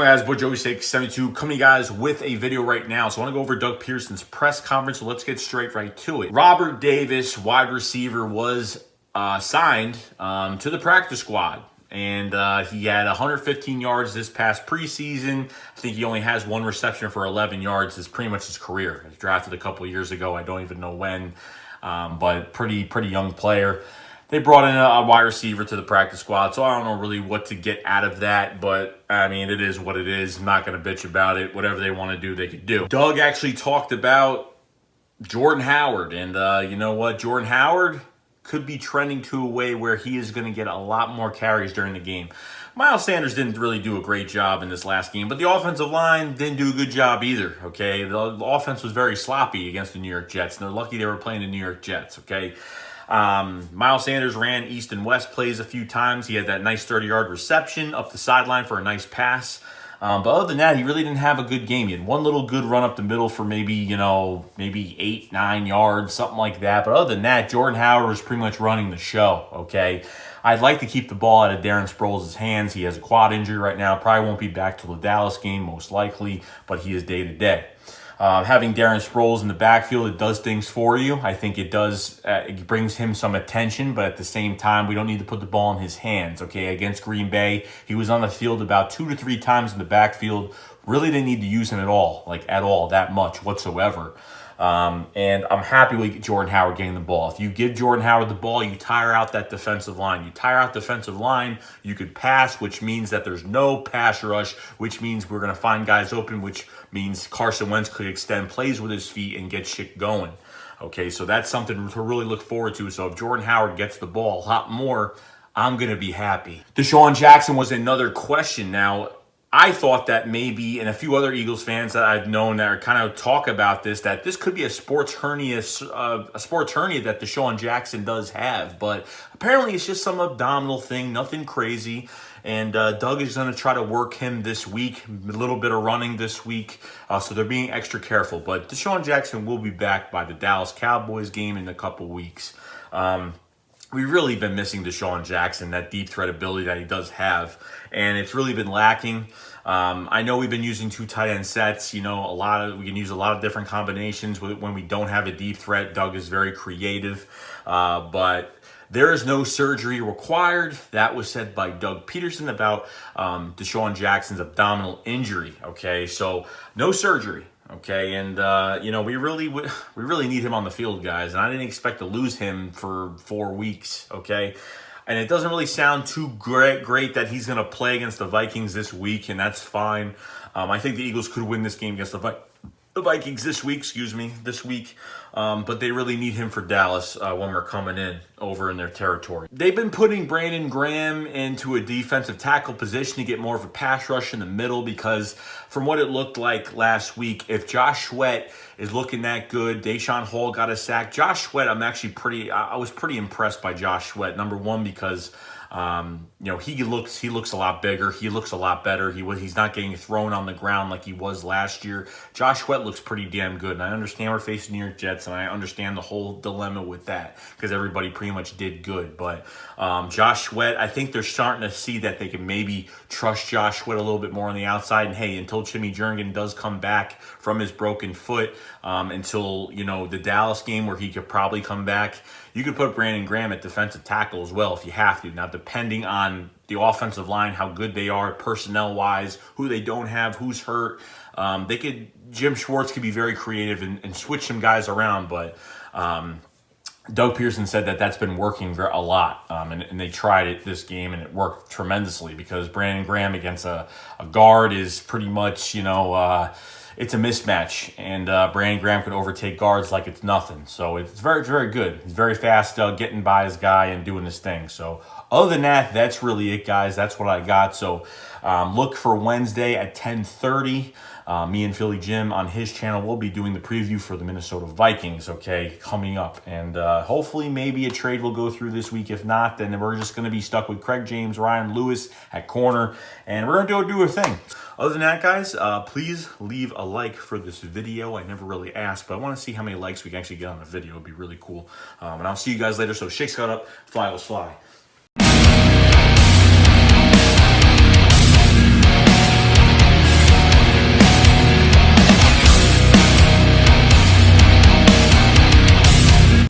going on, guys? Boy Joey 672 coming to you guys with a video right now. So I want to go over Doug Peterson's press conference. So let's get straight right to it. Robert Davis, wide receiver, was signed to the practice squad. And he had 115 yards this past preseason. I think he only has one reception for 11 yards. It's pretty much his career. He was drafted a couple of years ago. I don't even know when, but pretty young player. They brought in a wide receiver to the practice squad, so I don't know really what to get out of that, but, I mean, it is what it is. I'm not going to bitch about it. Whatever they want to do, they could do. Doug actually talked about Jordan Howard, and you know what? Jordan Howard could be trending to a way where he is going to get a lot more carries during the game. Miles Sanders didn't really do a great job in this last game, but the offensive line didn't do a good job either, okay? The offense was very sloppy against the New York Jets, and they're lucky they were playing the New York Jets, okay? Miles Sanders ran east and west plays a few times. He had that nice 30-yard reception up the sideline for a nice pass. But other than that, he really didn't have a good game. He had one little good run up the middle for maybe 8-9 yards, something like that. But other than that, Jordan Howard was pretty much running the show, okay? I'd like to keep the ball out of Darren Sproles' hands. He has a quad injury right now. Probably won't be back till the Dallas game, most likely, but he is day-to-day. Having Darren Sproles in the backfield, it does things for you. I think it does. It brings him some attention, but at the same time, we don't need to put the ball in his hands. Okay, against Green Bay, he was on the field about 2 to 3 times in the backfield. Really didn't need to use him at all, that much whatsoever. And I'm happy with Jordan Howard getting the ball. If you give Jordan Howard the ball, you tire out that defensive line. You tire out the defensive line, you could pass, which means that there's no pass rush, which means we're going to find guys open, which means Carson Wentz could extend plays with his feet and get shit going. Okay, so that's something to really look forward to. So if Jordan Howard gets the ball a lot more, I'm going to be happy. Desean Jackson was another question. Now, I thought that maybe, and a few other Eagles fans that I've known that are kind of talk about this, that this could be a sports hernia that Desean Jackson does have. But apparently it's just some abdominal thing, nothing crazy. And Doug is going to try to work him this week, a little bit of running this week. So they're being extra careful. But Desean Jackson will be back by the Dallas Cowboys game in a couple weeks. We've really been missing Desean Jackson, that deep threat ability that he does have, and it's really been lacking. I know we've been using 2 tight end sets. We can use a lot of different combinations when we don't have a deep threat. Doug is very creative, but there is no surgery required. That was said by Doug Peterson about Desean Jackson's abdominal injury. Okay, so no surgery. Okay, and we really need him on the field, guys. And I didn't expect to lose him for 4 weeks. Okay, and it doesn't really sound too great that he's going to play against the Vikings this week, and that's fine. I think the Eagles could win this game against the Vikings this week. But they really need him for Dallas when we're coming in over in their territory. They've been putting Brandon Graham into a defensive tackle position to get more of a pass rush in the middle, because from what it looked like last week, if Josh Sweat is looking that good, Deshaun Hall got a sack. Josh Sweat, I was pretty impressed by Josh Sweat. Number one, because he looks a lot bigger. He looks a lot better. He's not getting thrown on the ground like he was last year. Josh Sweat looks pretty damn good. And I understand we're facing New York Jets, and I understand the whole dilemma with that, because everybody pretty much did good. But Josh Sweat, I think they're starting to see that they can maybe trust Josh Sweat a little bit more on the outside. And hey, until Jimmy Jernigan does come back from his broken foot, until the Dallas game where he could probably come back, you could put Brandon Graham at defensive tackle as well if you have to. Now, depending on the offensive line, how good they are personnel-wise, who they don't have, who's hurt, Jim Schwartz could be very creative and switch some guys around. But Doug Peterson said that that's been working a lot, and they tried it this game, and it worked tremendously, because Brandon Graham against a guard is pretty much, it's a mismatch, and Brandon Graham can overtake guards like it's nothing. So it's very, very good. He's very fast getting by his guy and doing his thing. So other than that, that's really it, guys. That's what I got. So look for Wednesday at 10:30. Me and Philly Jim on his channel will be doing the preview for the Minnesota Vikings, okay, coming up. And hopefully maybe a trade will go through this week. If not, then we're just going to be stuck with Craig James, Ryan Lewis at corner, and we're going to do a thing. Other than that, guys, please leave a like for this video. I never really asked, but I want to see how many likes we can actually get on the video. It would be really cool. And I'll see you guys later. So shakes got up, fly, let's fly.